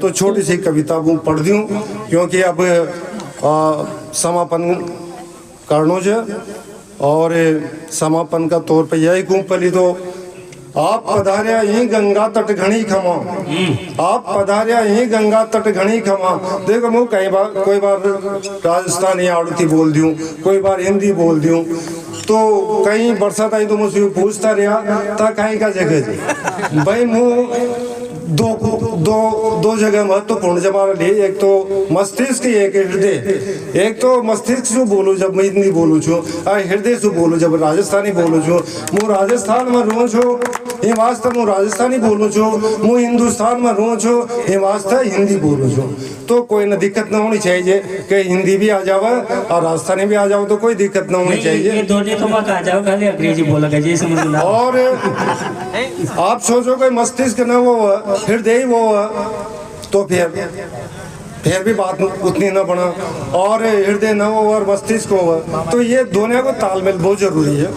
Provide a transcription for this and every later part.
तो छोटी सी कविता वो पढ़ दूँ क्योंकि अब समापन कारणों से और समापन का तौर पे यही कहूँ पहले तो आप पधार्या यही गंगा तट घनी खमा, आप पधार्या यही गंगा तट घनी खमा। देखो मैं कई बार कोई बार राजस्थानी आड़ती बोल दूँ, कोई बार हिंदी बोल दूँ, तो कहीं बरसात आई तो मुझसे पूछता रहा था कहीं का जगह भाई मुँह दो जगह महत्वपूर्ण जमाने लिए, एक तो मस्तिष्क एक हृदय। एक तो मस्तिष्क से बोलूँ जब मैं हिंदी बोलूँ छो, हृदय से बोलूँ जब राजस्थानी बोलूँ छो। मु राजस्थान में रहूँ छो ये वास्ते मु राजस्थानी बोलूँ छो, मु हिंदुस्तान में रहूँ छो ये वास्ते हिंदी बोलूँ छो। तो कोई ना दिक्कत ना होनी चाहिए कि हिंदी भी आ जावे और राजस्थानी भी आ जाओ, तो कोई दिक्कत ना होनी चाहिए। ये दोनों तो मत आ जाओ, खाली अंग्रेजी बोला जी समझ लो। और आप सोचो कि मस्तिष्क न वो हृदय वो तो फिर भी बात उतनी ना बना, और हृदय न हो और मस्तिष्क हो, तो ये दोनों को तालमेल बहुत जरूरी है।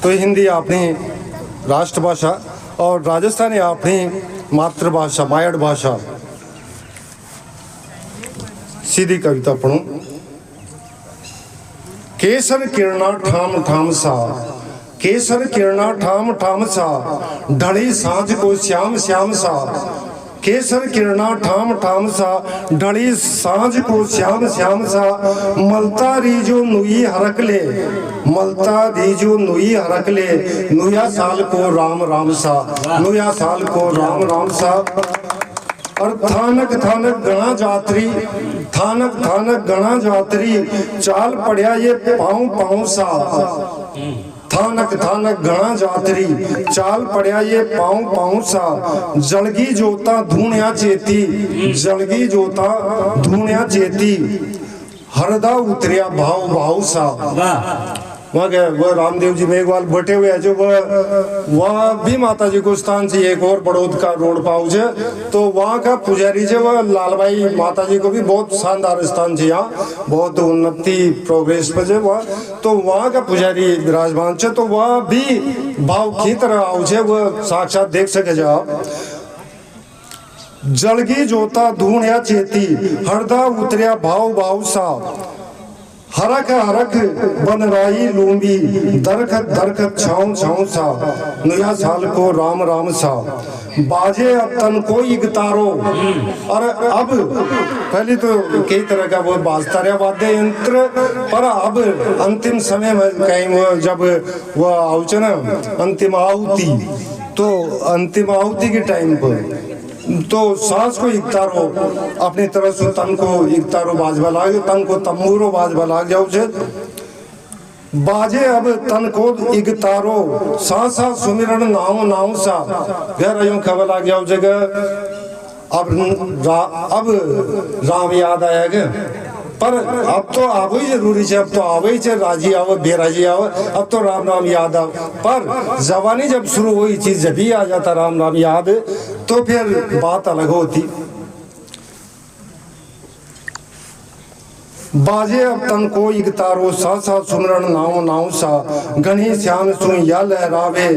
तो हिंदी अपनी राष्ट्रभाषा और राजस्थानी अपनी मातृभाषा मायड़ भाषा। सीधी कविता पढ़ूं। केसर किरणा ठाम ठाम सा, केसर किरणा ठाम ठाम सा, ढली सांझ को श्याम श्याम सा। केसर किरणा ठाम ठाम सा, ढली सांझ को श्याम श्याम सा। मलता रीजो नुई हरकले, मलता रीजो नुई हरकले। नुया साल को राम राम सा, नुया साल को राम राम सा। और थानक थानक गणा जात्री, थानक थानक गणा जात्री। चाल पड़िया ये पाँव पाँव सा, थानक थानक गणा जात्री। चाल पड़िया ये पाँव पाँव सा। जलगी जोता धूणिया चेती, जलगी जोता धूणिया चेती। हरदा उतरिया भाव भाव सा। वहाँ गए वो रामदेव जी मेघवाल बैठे हुए हैं जो वह भी माता जी को स्थान से एक और बड़ौद का रोड पाउच है, तो वहाँ का पुजारी जो वह लालबाई माता जी को भी बहुत शानदार स्थान है, यहाँ बहुत उन्नति प्रोग्रेस पर वह, तो वहाँ का पुजारी विराजमान है, तो वह भी भाव की तरह आउच है, वह साक्षात देख सके जा। जलगी जोता धूणिया चेती, हरदा उतरिया भाव भाव सा। हरक हरक बनराई लूंबी, दरखत दरखत छाँव छाँव सा। नया साल को राम राम सा। बाजे अब तन को इगतारो, और अब पहले तो कई तरह का वो बाजता रहा वाद्य यंत्र, पर अब अंतिम समय में कहीं वो जब वह आउच ना अंतिम आहुति, तो अंतिम आहुति के टाइम पर तो सांस को इकतारो अपनी तरफ से तन को इकतारो बाजवा लाग, तन को तंबूरो बाजवा लाग जाओ छे। बाजे अब तन को इकतारो, सा सुमिरन नाव नाव सा। घर यूं खबर लाग जाओ जगह अब राम याद आया गे, पर अब तो आवो ही जरूरी है, अब तो आवो ही चाहे राजी आओ बेराजी आओ, अब तो राम नाम याद आओ। पर जवानी जब शुरू हुई चीज जब भी आ जाता राम नाम याद, तो फिर बात अलग होती। बाजे अब तन को इगतारो, सा सुमरण नाव नाव सा। घनी श्यान सु या लहरावे,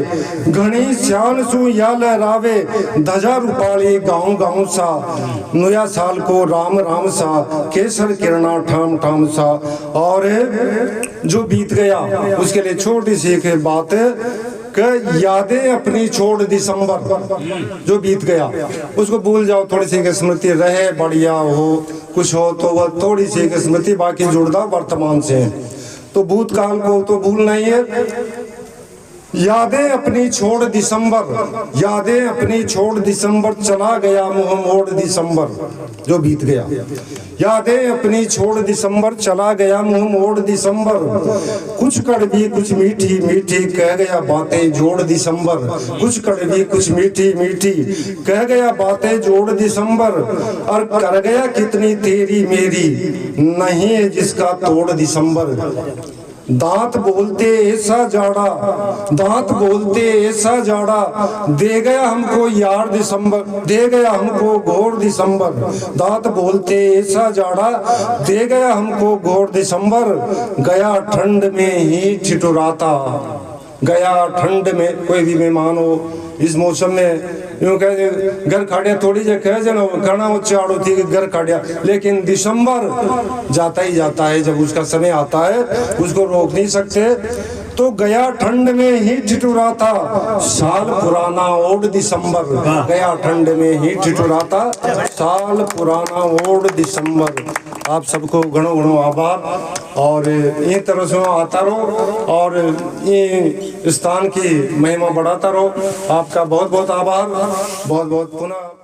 घनी श्यान सु या लहरावे। ध्वजा रूपाली गाँव गाँव सा। नया साल को राम राम सा, केसर किरणा ठाम ठाम सा। और जो बीत गया उसके लिए छोटी सी एक बात है कि यादें अपनी छोड़ दिसंबर, जो बीत गया उसको भूल जाओ। थोड़ी सी स्मृति रहे बढ़िया हो कुछ हो तो वह थोड़ी सी स्मृति, बाकी जुड़ना वर्तमान से है। तो भूतकाल को तो भूलना ही है। यादें अपनी छोड़ दिसंबर, यादें अपनी छोड़ दिसंबर। चला गया मुँह मोड़ दिसंबर, जो बीत गया। यादें अपनी छोड़ दिसंबर, चला गया मुँह मोड़ दिसंबर। कुछ कड़वी कुछ मीठी मीठी कह गया बातें जोड़ दिसंबर। कुछ कड़वी कुछ मीठी मीठी कह गया बातें जोड़ दिसंबर। और कर गया कितनी तेरी मेरी, नहीं है जिसका तोड़ दिसंबर। दांत बोलते ऐसा जाड़ा, दांत बोलते ऐसा जाड़ा। दे गया हमको यार दिसंबर, दे गया हमको घोर दिसंबर। दांत बोलते ऐसा जाड़ा, दे गया हमको घोर दिसंबर। गया ठंड में ही ठिठुराता, गया ठंड में कोई भी मेहमान हो इस मौसम में यूँ कह घर खाड़िया थोड़ी जे कह जनो घना उच्चाड़ो थी कि घर खाड़िया, लेकिन दिसंबर जाता ही जाता है, जब उसका समय आता है उसको रोक नहीं सकते। तो गया ठंड में ही ठिठुराता साल पुराना ओड दिसंबर, गया ठंड में ही ठिठुराता साल पुराना ओड दिसंबर। आप सबको घणो घणो आभार और ये तरह से आता रहो और ये स्थान की महिमा बढ़ाता रहो। आपका बहुत बहुत आभार, बहुत बहुत पुनः